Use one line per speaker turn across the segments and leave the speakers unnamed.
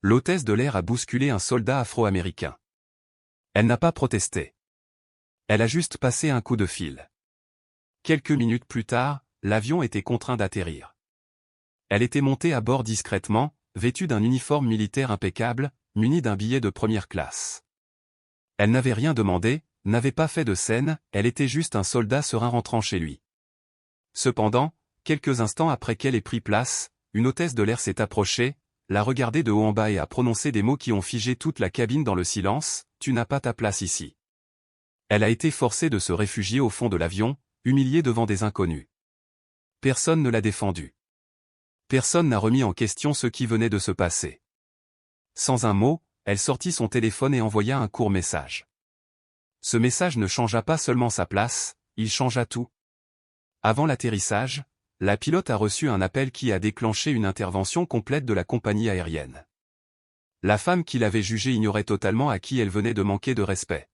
L'hôtesse de l'air a bousculé un soldat afro-américain. Elle n'a pas protesté. Elle a juste passé un coup de fil. Quelques minutes plus tard, l'avion était contraint d'atterrir. Elle était montée à bord discrètement, vêtue d'un uniforme militaire impeccable, munie d'un billet de première classe. Elle n'avait rien demandé, n'avait pas fait de scène, elle était juste un soldat serein rentrant chez lui. Cependant, quelques instants après qu'elle ait pris place, une hôtesse de l'air s'est approchée, l'a regardée de haut en bas et a prononcé des mots qui ont figé toute la cabine dans le silence, « Tu n'as pas ta place ici ». Elle a été forcée de se réfugier au fond de l'avion, humiliée devant des inconnus. Personne ne l'a défendue. Personne n'a remis en question ce qui venait de se passer. Sans un mot, elle sortit son téléphone et envoya un court message. Ce message ne changea pas seulement sa place, il changea tout. Avant l'atterrissage, la pilote a reçu un appel qui a déclenché une intervention complète de la compagnie aérienne. La femme qui l'avait jugée ignorait totalement à qui elle venait de manquer de respect.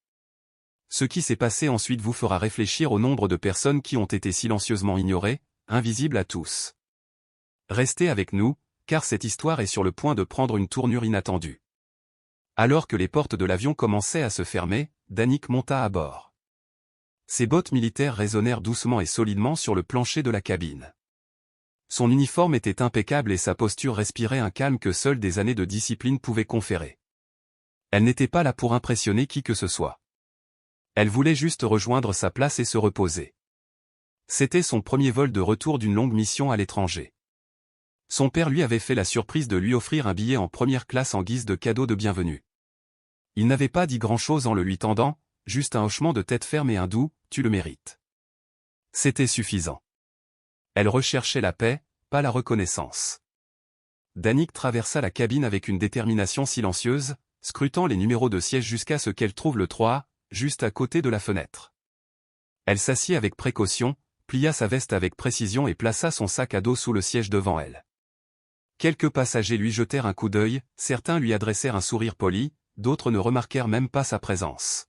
Ce qui s'est passé ensuite vous fera réfléchir au nombre de personnes qui ont été silencieusement ignorées, invisibles à tous. Restez avec nous, car cette histoire est sur le point de prendre une tournure inattendue. Alors que les portes de l'avion commençaient à se fermer, Danik monta à bord. Ses bottes militaires résonnèrent doucement et solidement sur le plancher de la cabine. Son uniforme était impeccable et sa posture respirait un calme que seules des années de discipline pouvaient conférer. Elle n'était pas là pour impressionner qui que ce soit. Elle voulait juste rejoindre sa place et se reposer. C'était son premier vol de retour d'une longue mission à l'étranger. Son père lui avait fait la surprise de lui offrir un billet en première classe en guise de cadeau de bienvenue. Il n'avait pas dit grand-chose en le lui tendant, juste un hochement de tête ferme et un doux « tu le mérites ». C'était suffisant. Elle recherchait la paix, pas la reconnaissance. Danik traversa la cabine avec une détermination silencieuse, scrutant les numéros de siège jusqu'à ce qu'elle trouve le 3A, juste à côté de la fenêtre. Elle s'assit avec précaution, plia sa veste avec précision et plaça son sac à dos sous le siège devant elle. Quelques passagers lui jetèrent un coup d'œil, certains lui adressèrent un sourire poli, d'autres ne remarquèrent même pas sa présence.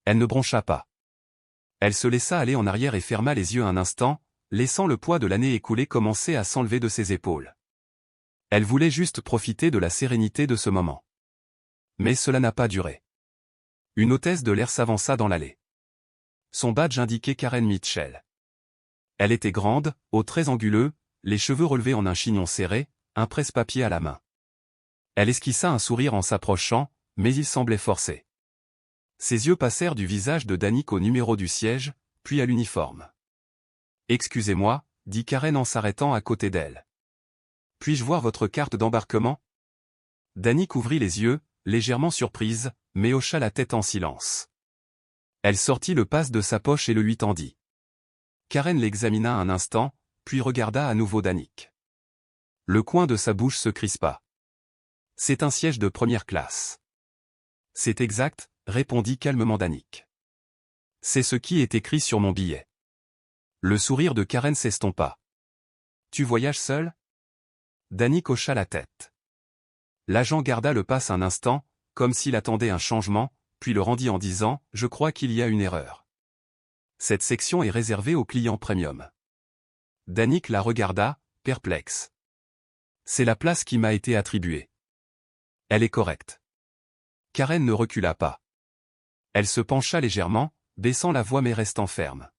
Elle ne broncha pas. Elle se laissa aller en arrière et ferma les yeux un instant, laissant le poids de l'année écoulée commencer à s'enlever de ses épaules. Elle voulait juste profiter de la sérénité de ce moment. Mais cela n'a pas duré. Une hôtesse de l'air s'avança dans l'allée. Son badge indiquait Karen Mitchell. Elle était grande, aux traits anguleux, les cheveux relevés en un chignon serré, un presse-papier à la main. Elle esquissa un sourire en s'approchant, mais il semblait forcé. Ses yeux passèrent du visage de Danik au numéro du siège, puis à l'uniforme. « Excusez-moi » dit Karen en s'arrêtant à côté d'elle. « Puis-je voir votre carte d'embarquement » Danik ouvrit les yeux, légèrement surprise, mais hocha la tête en silence. Elle sortit le pass de sa poche et le lui tendit. Karen l'examina un instant, puis regarda à nouveau Danik. Le coin de sa bouche se crispa. « C'est un siège de première classe. »« C'est exact, » répondit calmement Danik. « C'est ce qui est écrit sur mon billet. » Le sourire de Karen s'estompa. « Tu voyages seul » Danik hocha la tête. L'agent garda le pass un instant, comme s'il attendait un changement, puis le rendit en disant « Je crois qu'il y a une erreur. Cette section est réservée aux clients premium. » Danik la regarda, perplexe. « C'est la place qui m'a été attribuée. Elle est correcte. » Karen ne recula pas. Elle se pencha légèrement, baissant la voix mais restant ferme.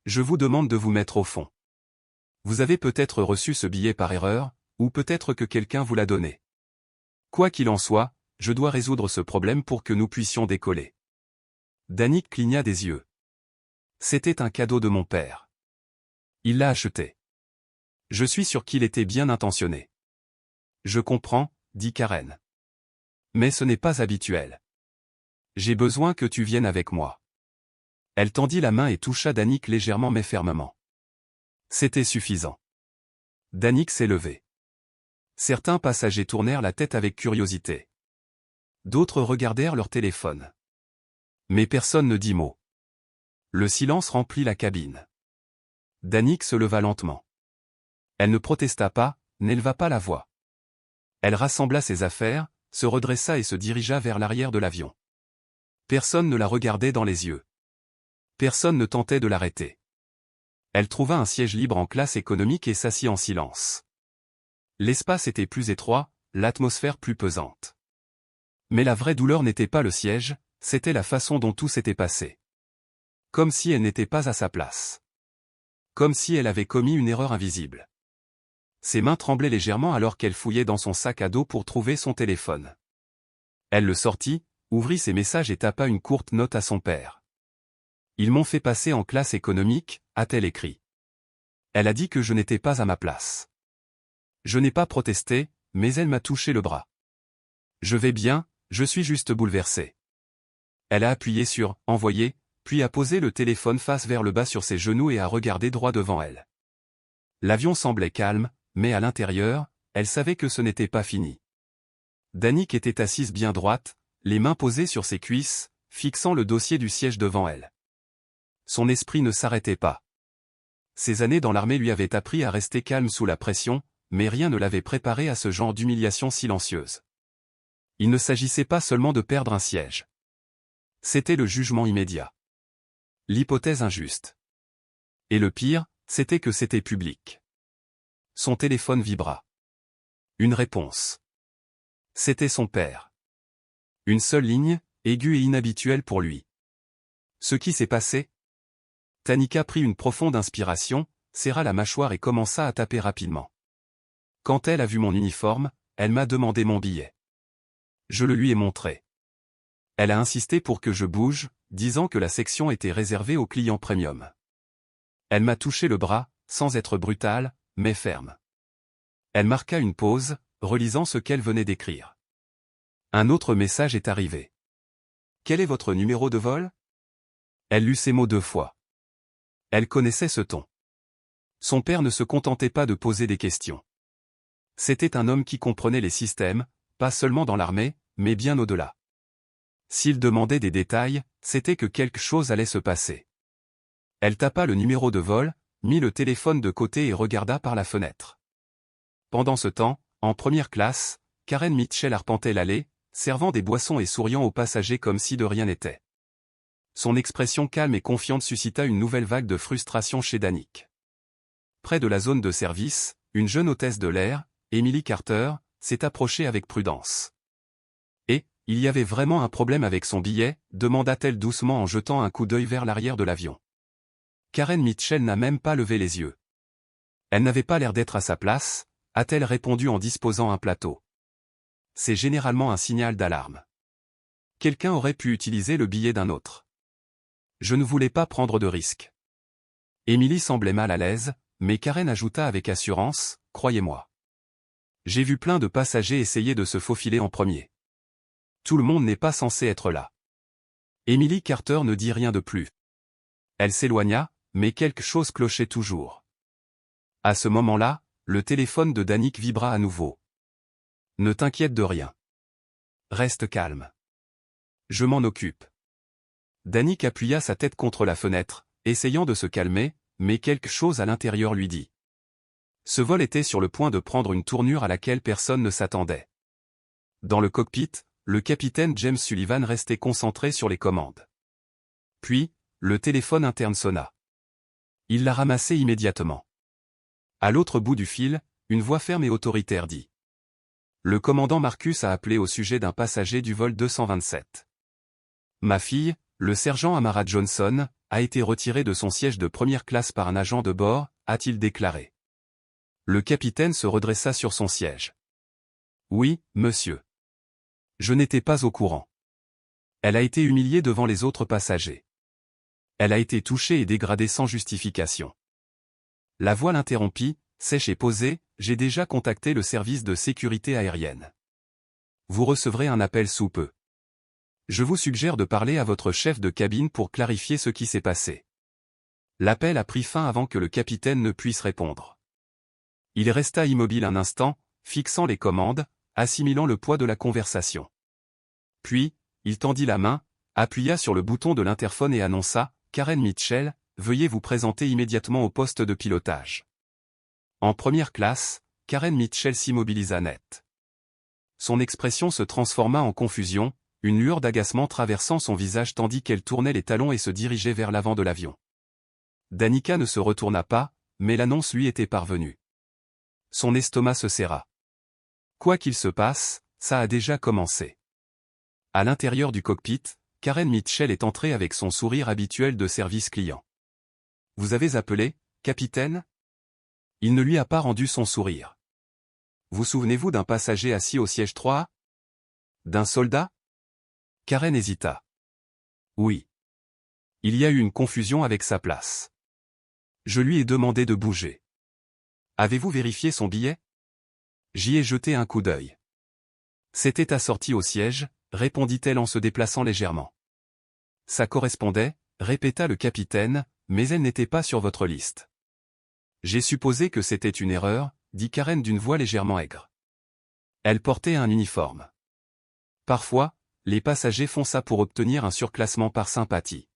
« Je vous demande de vous mettre au fond. Vous avez peut-être reçu ce billet par erreur, ou peut-être que quelqu'un vous l'a donné. Quoi qu'il en soit, je dois résoudre ce problème pour que nous puissions décoller. » Danik cligna des yeux. « C'était un cadeau de mon père. Il l'a acheté. Je suis sûr qu'il était bien intentionné. »« Je comprends, » dit Karen. « Mais ce n'est pas habituel. J'ai besoin que tu viennes avec moi. » Elle tendit la main et toucha Danik légèrement mais fermement. C'était suffisant. Danik s'est levé. Certains passagers tournèrent la tête avec curiosité. D'autres regardèrent leur téléphone. Mais personne ne dit mot. Le silence remplit la cabine. Danik se leva lentement. Elle ne protesta pas, n'éleva pas la voix. Elle rassembla ses affaires, se redressa et se dirigea vers l'arrière de l'avion. Personne ne la regardait dans les yeux. Personne ne tentait de l'arrêter. Elle trouva un siège libre en classe économique et s'assit en silence. L'espace était plus étroit, l'atmosphère plus pesante. Mais la vraie douleur n'était pas le siège, c'était la façon dont tout s'était passé. Comme si elle n'était pas à sa place. Comme si elle avait commis une erreur invisible. Ses mains tremblaient légèrement alors qu'elle fouillait dans son sac à dos pour trouver son téléphone. Elle le sortit, ouvrit ses messages et tapa une courte note à son père. « Ils m'ont fait passer en classe économique », a-t-elle écrit. Elle a dit que je n'étais pas à ma place. Je n'ai pas protesté, mais elle m'a touché le bras. Je vais bien, je suis juste bouleversée. Elle a appuyé sur « Envoyer », puis a posé le téléphone face vers le bas sur ses genoux et a regardé droit devant elle. L'avion semblait calme, mais à l'intérieur, elle savait que ce n'était pas fini. Danique était assise bien droite, les mains posées sur ses cuisses, fixant le dossier du siège devant elle. Son esprit ne s'arrêtait pas. Ses années dans l'armée lui avaient appris à rester calme sous la pression, mais rien ne l'avait préparé à ce genre d'humiliation silencieuse. Il ne s'agissait pas seulement de perdre un siège. C'était le jugement immédiat. L'hypothèse injuste. Et le pire, c'était que c'était public. Son téléphone vibra. Une réponse. C'était son père. Une seule ligne, aiguë et inhabituelle pour lui. Ce qui s'est passé? Tanika prit une profonde inspiration, serra la mâchoire et commença à taper rapidement. Quand elle a vu mon uniforme, elle m'a demandé mon billet. Je le lui ai montré. Elle a insisté pour que je bouge, disant que la section était réservée aux clients premium. Elle m'a touché le bras, sans être brutale, mais ferme. Elle marqua une pause, relisant ce qu'elle venait d'écrire. Un autre message est arrivé. « Quel est votre numéro de vol ?» Elle lut ces mots 2 fois. Elle connaissait ce ton. Son père ne se contentait pas de poser des questions. C'était un homme qui comprenait les systèmes, pas seulement dans l'armée, mais bien au-delà. S'il demandait des détails, c'était que quelque chose allait se passer. Elle tapa le numéro de vol, mit le téléphone de côté et regarda par la fenêtre. Pendant ce temps, en première classe, Karen Mitchell arpentait l'allée, servant des boissons et souriant aux passagers comme si de rien n'était. Son expression calme et confiante suscita une nouvelle vague de frustration chez Danique. Près de la zone de service, une jeune hôtesse de l'air, Emily Carter, s'est approchée avec prudence. « Et, il y avait vraiment un problème avec son billet ?» demanda-t-elle doucement en jetant un coup d'œil vers l'arrière de l'avion. Karen Mitchell n'a même pas levé les yeux. Elle n'avait pas l'air d'être à sa place, a-t-elle répondu en disposant un plateau. C'est généralement un signal d'alarme. Quelqu'un aurait pu utiliser le billet d'un autre. Je ne voulais pas prendre de risques. Emily semblait mal à l'aise, mais Karen ajouta avec assurance, « Croyez-moi. J'ai vu plein de passagers essayer de se faufiler en premier. Tout le monde n'est pas censé être là. » Emily Carter ne dit rien de plus. Elle s'éloigna, mais quelque chose clochait toujours. À ce moment-là, le téléphone de Danique vibra à nouveau. « Ne t'inquiète de rien. Reste calme. Je m'en occupe. » Danique appuya sa tête contre la fenêtre, essayant de se calmer, mais quelque chose à l'intérieur lui dit. Ce vol était sur le point de prendre une tournure à laquelle personne ne s'attendait. Dans le cockpit, le capitaine James Sullivan restait concentré sur les commandes. Puis, le téléphone interne sonna. Il l'a ramassé immédiatement. À l'autre bout du fil, une voix ferme et autoritaire dit. Le commandant Marcus a appelé au sujet d'un passager du vol 227. Ma fille, le sergent Amara Johnson, a été retiré de son siège de première classe par un agent de bord, a-t-il déclaré. Le capitaine se redressa sur son siège. Oui, monsieur. Je n'étais pas au courant. Elle a été humiliée devant les autres passagers. Elle a été touchée et dégradée sans justification. La voix l'interrompit, sèche et posée, j'ai déjà contacté le service de sécurité aérienne. Vous recevrez un appel sous peu. Je vous suggère de parler à votre chef de cabine pour clarifier ce qui s'est passé. L'appel a pris fin avant que le capitaine ne puisse répondre. Il resta immobile un instant, fixant les commandes, assimilant le poids de la conversation. Puis, il tendit la main, appuya sur le bouton de l'interphone et annonça « Karen Mitchell, veuillez vous présenter immédiatement au poste de pilotage. » En première classe, Karen Mitchell s'immobilisa net. Son expression se transforma en confusion, une lueur d'agacement traversant son visage tandis qu'elle tournait les talons et se dirigeait vers l'avant de l'avion. Danica ne se retourna pas, mais l'annonce lui était parvenue. Son estomac se serra. Quoi qu'il se passe, ça a déjà commencé. À l'intérieur du cockpit, Karen Mitchell est entrée avec son sourire habituel de service client. « Vous avez appelé, capitaine ?» Il ne lui a pas rendu son sourire. « Vous souvenez-vous d'un passager assis au siège 3A? D'un soldat ?» Karen hésita. « Oui. Il y a eu une confusion avec sa place. Je lui ai demandé de bouger. Avez-vous vérifié son billet? J'y ai jeté un coup d'œil. C'était assorti au siège, répondit-elle en se déplaçant légèrement. Ça correspondait, répéta le capitaine, mais elle n'était pas sur votre liste. J'ai supposé que c'était une erreur, dit Karen d'une voix légèrement aigre. Elle portait un uniforme. Parfois, les passagers font ça pour obtenir un surclassement par sympathie.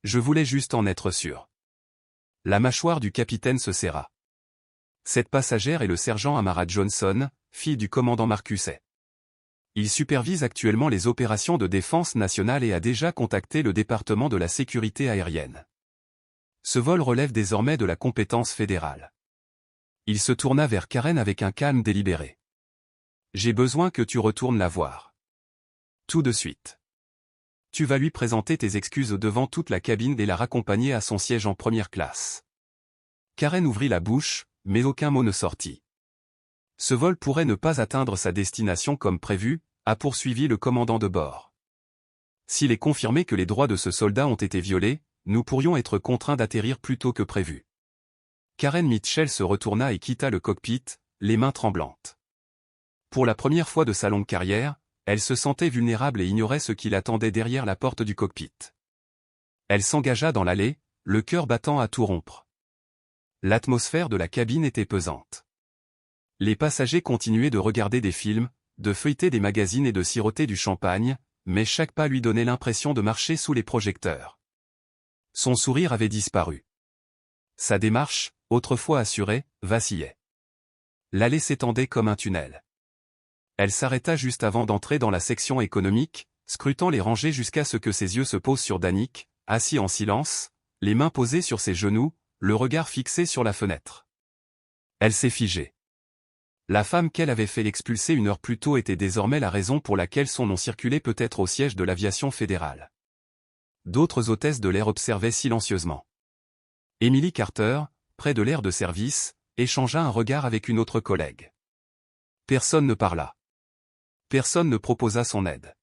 Je voulais juste en être sûr. La mâchoire du capitaine se serra. Cette passagère est le sergent Amara Johnson, fille du commandant Marcusset. Il supervise actuellement les opérations de défense nationale et a déjà contacté le département de la sécurité aérienne. Ce vol relève désormais de la compétence fédérale. Il se tourna vers Karen avec un calme délibéré. J'ai besoin que tu retournes la voir. Tout de suite. Tu vas lui présenter tes excuses devant toute la cabine et la raccompagner à son siège en première classe. Karen ouvrit la bouche, mais aucun mot ne sortit. Ce vol pourrait ne pas atteindre sa destination comme prévu, a poursuivi le commandant de bord. S'il est confirmé que les droits de ce soldat ont été violés, nous pourrions être contraints d'atterrir plus tôt que prévu. Karen Mitchell se retourna et quitta le cockpit, les mains tremblantes. Pour la première fois de sa longue carrière, elle se sentait vulnérable et ignorait ce qui l'attendait derrière la porte du cockpit. Elle s'engagea dans l'allée, le cœur battant à tout rompre. L'atmosphère de la cabine était pesante. Les passagers continuaient de regarder des films, de feuilleter des magazines et de siroter du champagne, mais chaque pas lui donnait l'impression de marcher sous les projecteurs. Son sourire avait disparu. Sa démarche, autrefois assurée, vacillait. L'allée s'étendait comme un tunnel. Elle s'arrêta juste avant d'entrer dans la section économique, scrutant les rangées jusqu'à ce que ses yeux se posent sur Danick, assis en silence, les mains posées sur ses genoux, le regard fixé sur la fenêtre. Elle s'est figée. La femme qu'elle avait fait expulser une heure plus tôt était désormais la raison pour laquelle son nom circulait peut-être au siège de l'aviation fédérale. D'autres hôtesses de l'air observaient silencieusement. Emily Carter, près de l'aire de service, échangea un regard avec une autre collègue. Personne ne parla. Personne ne proposa son aide.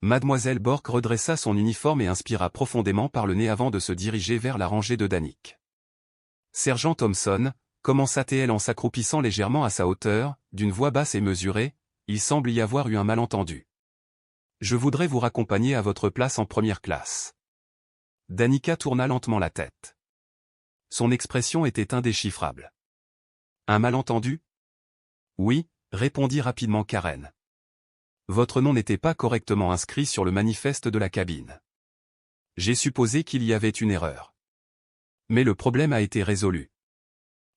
Mademoiselle Bork redressa son uniforme et inspira profondément par le nez avant de se diriger vers la rangée de Danick. Sergent Thompson, commença-t-elle en s'accroupissant légèrement à sa hauteur, d'une voix basse et mesurée, il semble y avoir eu un malentendu. Je voudrais vous raccompagner à votre place en première classe. Danica tourna lentement la tête. Son expression était indéchiffrable. Un malentendu? Oui, répondit rapidement Karen. Votre nom n'était pas correctement inscrit sur le manifeste de la cabine. J'ai supposé qu'il y avait une erreur. Mais le problème a été résolu.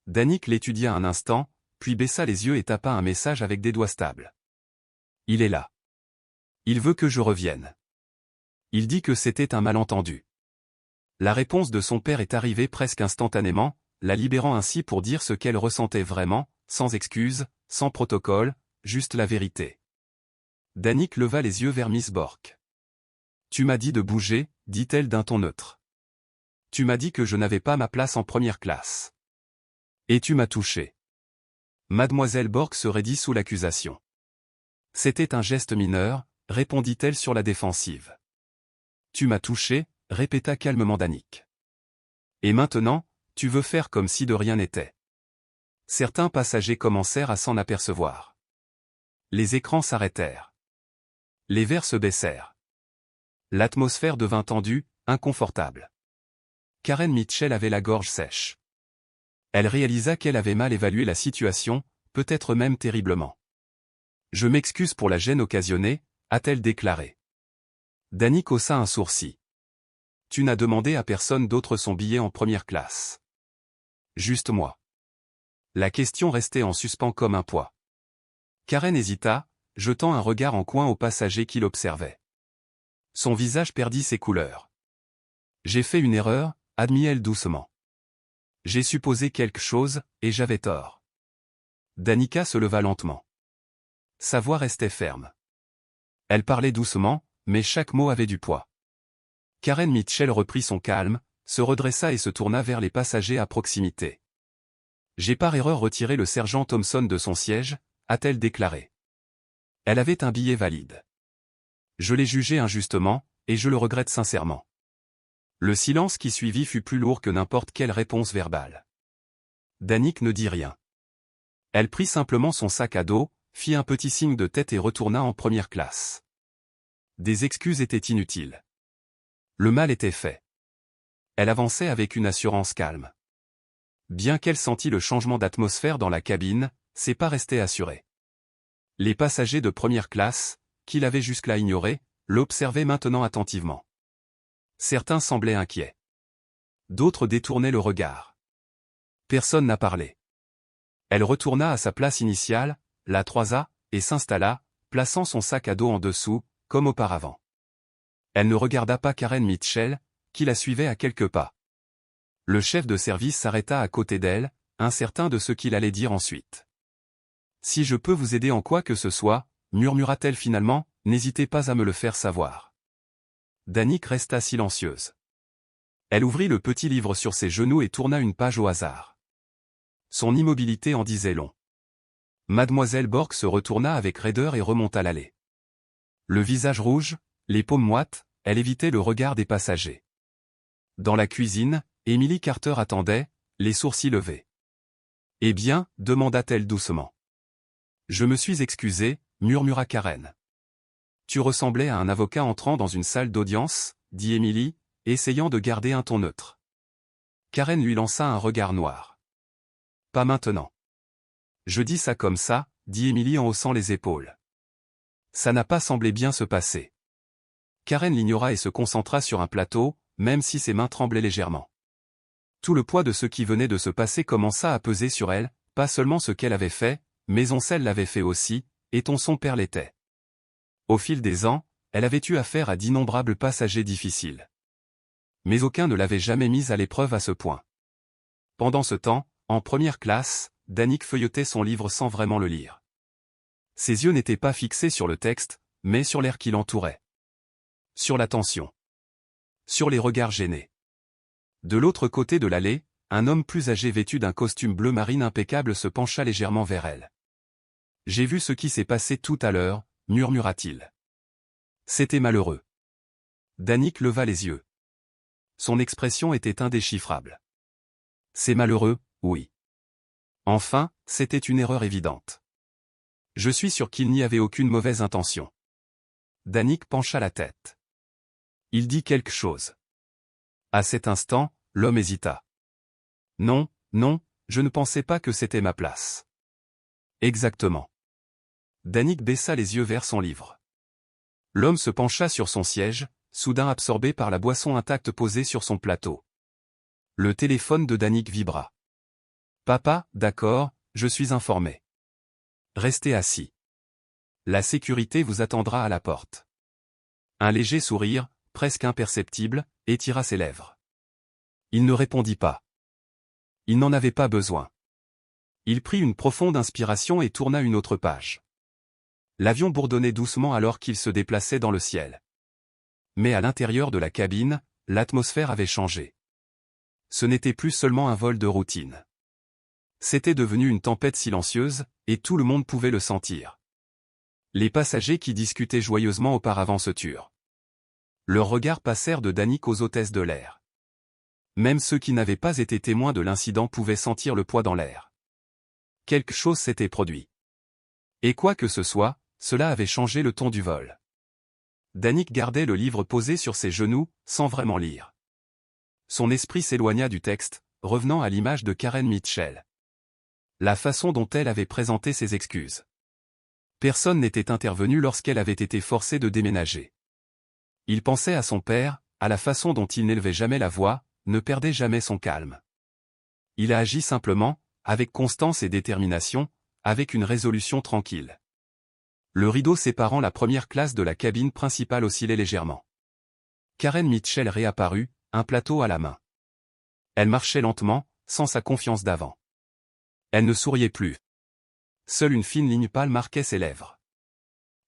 Danick l'étudia un instant, puis baissa les yeux et tapa un message avec des doigts stables. Il est là. Il veut que je revienne. Il dit que c'était un malentendu. La réponse de son père est arrivée presque instantanément, la libérant ainsi pour dire ce qu'elle ressentait vraiment, sans excuse, sans protocole, juste la vérité. Danick leva les yeux vers Miss Bork. Tu m'as dit de bouger, dit-elle d'un ton neutre. Tu m'as dit que je n'avais pas ma place en première classe. Et tu m'as touché. Mademoiselle Bork se raidit sous l'accusation. C'était un geste mineur, répondit-elle sur la défensive. Tu m'as touché, répéta calmement Danick. Et maintenant, tu veux faire comme si de rien n'était. Certains passagers commencèrent à s'en apercevoir. Les écrans s'arrêtèrent. Les verres se baissèrent. L'atmosphère devint tendue, inconfortable. Karen Mitchell avait la gorge sèche. Elle réalisa qu'elle avait mal évalué la situation, peut-être même terriblement. Je m'excuse pour la gêne occasionnée, a-t-elle déclaré. Danick haussa un sourcil. Tu n'as demandé à personne d'autre son billet en première classe. Juste moi. La question restait en suspens comme un poids. Karen hésita, jetant un regard en coin au passager qui l'observait. Son visage perdit ses couleurs. J'ai fait une erreur, admit-elle doucement. J'ai supposé quelque chose, et j'avais tort. Danica se leva lentement. Sa voix restait ferme. Elle parlait doucement, mais chaque mot avait du poids. Karen Mitchell reprit son calme, se redressa et se tourna vers les passagers à proximité. « J'ai par erreur retiré le sergent Thompson de son siège », a-t-elle déclaré. Elle avait un billet valide. Je l'ai jugé injustement, et je le regrette sincèrement. Le silence qui suivit fut plus lourd que n'importe quelle réponse verbale. Danik ne dit rien. Elle prit simplement son sac à dos, fit un petit signe de tête et retourna en première classe. Des excuses étaient inutiles. Le mal était fait. Elle avançait avec une assurance calme. Bien qu'elle sentît le changement d'atmosphère dans la cabine, ses pas restaient assurés. Les passagers de première classe, qui l'avaient jusque-là ignoré, l'observaient maintenant attentivement. Certains semblaient inquiets. D'autres détournaient le regard. Personne n'a parlé. Elle retourna à sa place initiale, la 3A, et s'installa, plaçant son sac à dos en dessous, comme auparavant. Elle ne regarda pas Karen Mitchell, qui la suivait à quelques pas. Le chef de service s'arrêta à côté d'elle, incertain de ce qu'il allait dire ensuite. « Si je peux vous aider en quoi que ce soit, » murmura-t-elle finalement, « n'hésitez pas à me le faire savoir. » Danik resta silencieuse. Elle ouvrit le petit livre sur ses genoux et tourna une page au hasard. Son immobilité en disait long. Mademoiselle Borg se retourna avec raideur et remonta l'allée. Le visage rouge, les paumes moites, elle évitait le regard des passagers. Dans la cuisine, Emily Carter attendait, les sourcils levés. « Eh bien » demanda-t-elle doucement. « Je me suis excusée » murmura Karen. « Tu ressemblais à un avocat entrant dans une salle d'audience » dit Emily, essayant de garder un ton neutre. Karen lui lança un regard noir. « Pas maintenant. »« Je dis ça comme ça » dit Emily en haussant les épaules. Ça n'a pas semblé bien se passer. Karen l'ignora et se concentra sur un plateau, même si ses mains tremblaient légèrement. Tout le poids de ce qui venait de se passer commença à peser sur elle, pas seulement ce qu'elle avait fait, mais Oncel l'avait fait aussi, et son père l'était. Au fil des ans, elle avait eu affaire à d'innombrables passagers difficiles. Mais aucun ne l'avait jamais mise à l'épreuve à ce point. Pendant ce temps, en première classe, Danik feuilletait son livre sans vraiment le lire. Ses yeux n'étaient pas fixés sur le texte, mais sur l'air qui l'entourait. Sur la tension. Sur les regards gênés. De l'autre côté de l'allée, un homme plus âgé vêtu d'un costume bleu marine impeccable se pencha légèrement vers elle. « J'ai vu ce qui s'est passé tout à l'heure » murmura-t-il. C'était malheureux. Danik leva les yeux. Son expression était indéchiffrable. C'est malheureux, oui. Enfin, c'était une erreur évidente. Je suis sûr qu'il n'y avait aucune mauvaise intention. Danik pencha la tête. Il dit quelque chose. À cet instant, l'homme hésita. Non, non, je ne pensais pas que c'était ma place. Exactement. Danik baissa les yeux vers son livre. L'homme se pencha sur son siège, soudain absorbé par la boisson intacte posée sur son plateau. Le téléphone de Danik vibra. Papa, d'accord, je suis informé. Restez assis. La sécurité vous attendra à la porte. Un léger sourire, presque imperceptible, étira ses lèvres. Il ne répondit pas. Il n'en avait pas besoin. Il prit une profonde inspiration et tourna une autre page. L'avion bourdonnait doucement alors qu'il se déplaçait dans le ciel. Mais à l'intérieur de la cabine, l'atmosphère avait changé. Ce n'était plus seulement un vol de routine. C'était devenu une tempête silencieuse, et tout le monde pouvait le sentir. Les passagers qui discutaient joyeusement auparavant se turent. Leurs regards passèrent de Danik aux hôtesses de l'air. Même ceux qui n'avaient pas été témoins de l'incident pouvaient sentir le poids dans l'air. Quelque chose s'était produit. Et quoi que ce soit, cela avait changé le ton du vol. Danik gardait le livre posé sur ses genoux, sans vraiment lire. Son esprit s'éloigna du texte, revenant à l'image de Karen Mitchell. La façon dont elle avait présenté ses excuses. Personne n'était intervenu lorsqu'elle avait été forcée de déménager. Il pensait à son père, à la façon dont il n'élevait jamais la voix, ne perdait jamais son calme. Il a agi simplement, avec constance et détermination, avec une résolution tranquille. Le rideau séparant la première classe de la cabine principale oscillait légèrement. Karen Mitchell réapparut, un plateau à la main. Elle marchait lentement, sans sa confiance d'avant. Elle ne souriait plus. Seule une fine ligne pâle marquait ses lèvres.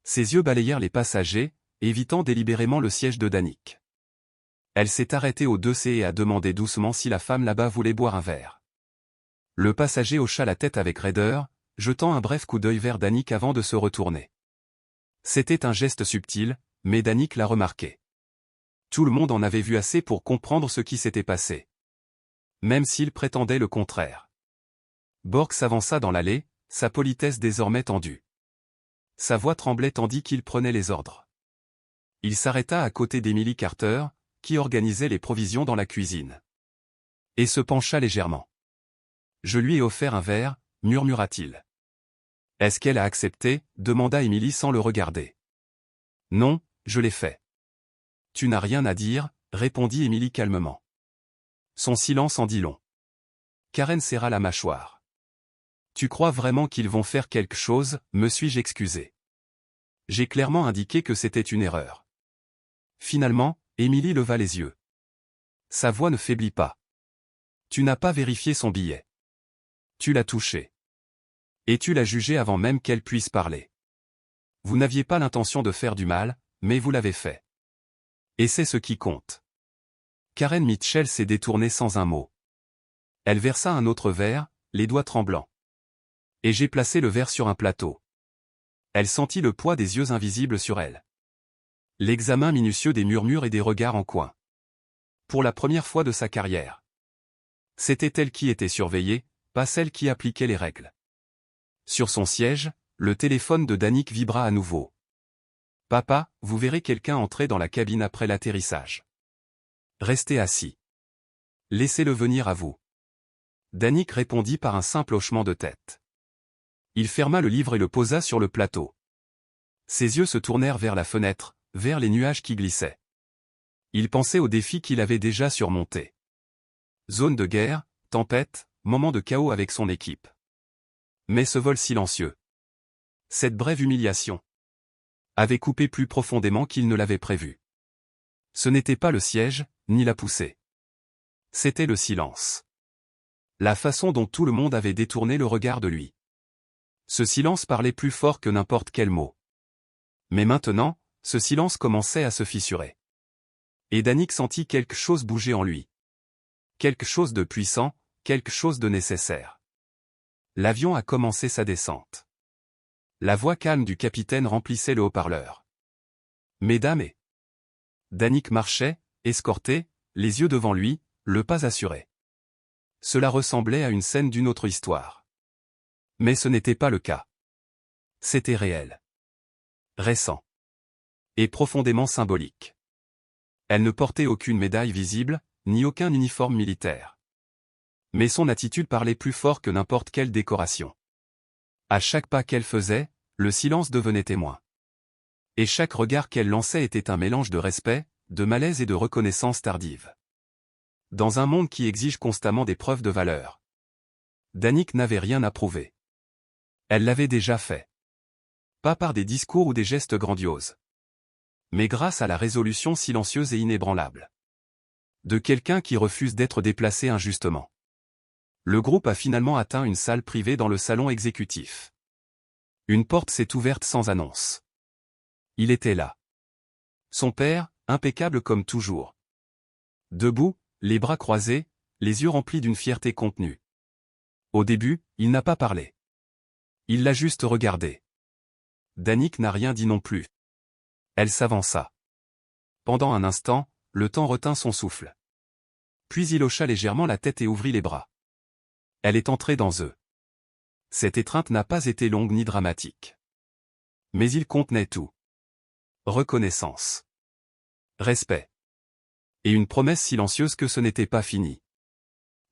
Ses yeux balayèrent les passagers, évitant délibérément le siège de Danick. Elle s'est arrêtée au 2C et a demandé doucement si la femme là-bas voulait boire un verre. Le passager hocha la tête avec raideur, jetant un bref coup d'œil vers Danick avant de se retourner. C'était un geste subtil, mais Danick l'a remarqué. Tout le monde en avait vu assez pour comprendre ce qui s'était passé. Même s'il prétendait le contraire. Borg s'avança dans l'allée, sa politesse désormais tendue. Sa voix tremblait tandis qu'il prenait les ordres. Il s'arrêta à côté d'Emily Carter, qui organisait les provisions dans la cuisine. Et se pencha légèrement. « Je lui ai offert un verre », murmura-t-il. « Est-ce qu'elle a accepté ?» demanda Emily sans le regarder. « Non, je l'ai fait. »« Tu n'as rien à dire », répondit Emily calmement. Son silence en dit long. Karen serra la mâchoire. « Tu crois vraiment qu'ils vont faire quelque chose ?» me suis-je excusé. J'ai clairement indiqué que c'était une erreur. Finalement, Emily leva les yeux. Sa voix ne faiblit pas. « Tu n'as pas vérifié son billet. Tu l'as touché. Et tu l'as jugé avant même qu'elle puisse parler. Vous n'aviez pas l'intention de faire du mal, mais vous l'avez fait. Et c'est ce qui compte. » Karen Mitchell s'est détournée sans un mot. Elle versa un autre verre, les doigts tremblants. Et j'ai placé le verre sur un plateau. Elle sentit le poids des yeux invisibles sur elle. L'examen minutieux des murmures et des regards en coin. Pour la première fois de sa carrière. C'était elle qui était surveillée, pas celle qui appliquait les règles. Sur son siège, le téléphone de Danick vibra à nouveau. « Papa, vous verrez quelqu'un entrer dans la cabine après l'atterrissage. Restez assis. Laissez-le venir à vous. » Danick répondit par un simple hochement de tête. Il ferma le livre et le posa sur le plateau. Ses yeux se tournèrent vers la fenêtre, vers les nuages qui glissaient. Il pensait aux défis qu'il avait déjà surmontés. Zone de guerre, tempête, moment de chaos avec son équipe. Mais ce vol silencieux. Cette brève humiliation. Avait coupé plus profondément qu'il ne l'avait prévu. Ce n'était pas le siège, ni la poussée. C'était le silence. La façon dont tout le monde avait détourné le regard de lui. Ce silence parlait plus fort que n'importe quel mot. Mais maintenant, ce silence commençait à se fissurer. Et Danick sentit quelque chose bouger en lui. Quelque chose de puissant, quelque chose de nécessaire. L'avion a commencé sa descente. La voix calme du capitaine remplissait le haut-parleur. Mesdames et... Danick marchait, escorté, les yeux devant lui, le pas assuré. Cela ressemblait à une scène d'une autre histoire. Mais ce n'était pas le cas. C'était réel. Récent. Et profondément symbolique. Elle ne portait aucune médaille visible, ni aucun uniforme militaire. Mais son attitude parlait plus fort que n'importe quelle décoration. À chaque pas qu'elle faisait, le silence devenait témoin. Et chaque regard qu'elle lançait était un mélange de respect, de malaise et de reconnaissance tardive. Dans un monde qui exige constamment des preuves de valeur. Danick n'avait rien à prouver. Elle l'avait déjà fait. Pas par des discours ou des gestes grandioses. Mais grâce à la résolution silencieuse et inébranlable. De quelqu'un qui refuse d'être déplacé injustement. Le groupe a finalement atteint une salle privée dans le salon exécutif. Une porte s'est ouverte sans annonce. Il était là. Son père, impeccable comme toujours. Debout, les bras croisés, les yeux remplis d'une fierté contenue. Au début, il n'a pas parlé. Il l'a juste regardé. Danick n'a rien dit non plus. Elle s'avança. Pendant un instant, le temps retint son souffle. Puis il hocha légèrement la tête et ouvrit les bras. Elle est entrée dans eux. Cette étreinte n'a pas été longue ni dramatique. Mais il contenait tout. Reconnaissance. Respect. Et une promesse silencieuse que ce n'était pas fini.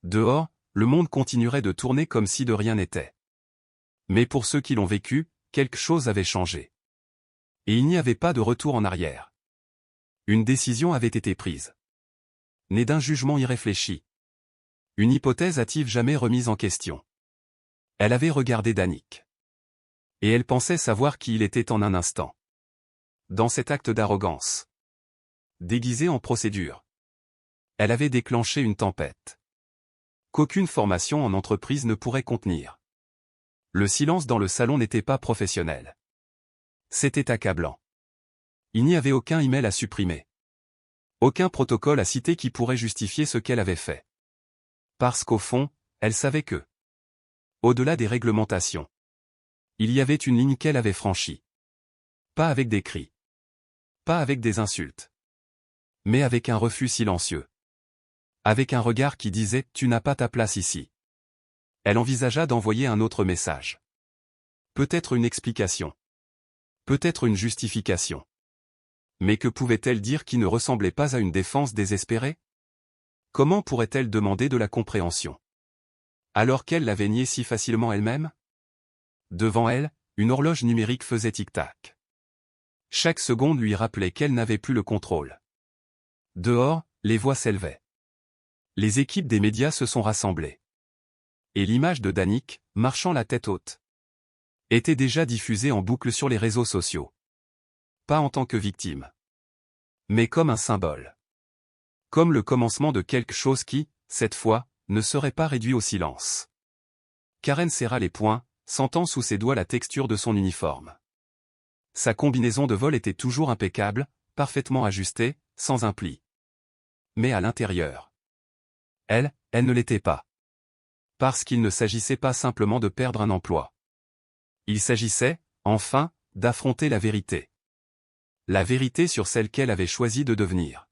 Dehors, le monde continuerait de tourner comme si de rien n'était. Mais pour ceux qui l'ont vécu, quelque chose avait changé. Et il n'y avait pas de retour en arrière. Une décision avait été prise. Née d'un jugement irréfléchi. Une hypothèse hâtive jamais remise en question. Elle avait regardé Danick. Et elle pensait savoir qui il était en un instant. Dans cet acte d'arrogance. Déguisé en procédure. Elle avait déclenché une tempête. Qu'aucune formation en entreprise ne pourrait contenir. Le silence dans le salon n'était pas professionnel. C'était accablant. Il n'y avait aucun email à supprimer. Aucun protocole à citer qui pourrait justifier ce qu'elle avait fait. Parce qu'au fond, elle savait que, au-delà des réglementations, il y avait une ligne qu'elle avait franchie. Pas avec des cris. Pas avec des insultes. Mais avec un refus silencieux. Avec un regard qui disait « Tu n'as pas ta place ici ». Elle envisagea d'envoyer un autre message. Peut-être une explication. Peut-être une justification. Mais que pouvait-elle dire qui ne ressemblait pas à une défense désespérée? Comment pourrait-elle demander de la compréhension? Alors qu'elle l'avait nié si facilement elle-même? Devant elle, une horloge numérique faisait tic-tac. Chaque seconde lui rappelait qu'elle n'avait plus le contrôle. Dehors, les voix s'élevaient. Les équipes des médias se sont rassemblées. Et l'image de Danik, marchant la tête haute, était déjà diffusée en boucle sur les réseaux sociaux. Pas en tant que victime, mais comme un symbole. Comme le commencement de quelque chose qui, cette fois, ne serait pas réduit au silence. Karen serra les poings, sentant sous ses doigts la texture de son uniforme. Sa combinaison de vol était toujours impeccable, parfaitement ajustée, sans un pli. Mais à l'intérieur, elle ne l'était pas. Parce qu'il ne s'agissait pas simplement de perdre un emploi. Il s'agissait, enfin, d'affronter la vérité. La vérité sur celle qu'elle avait choisi de devenir.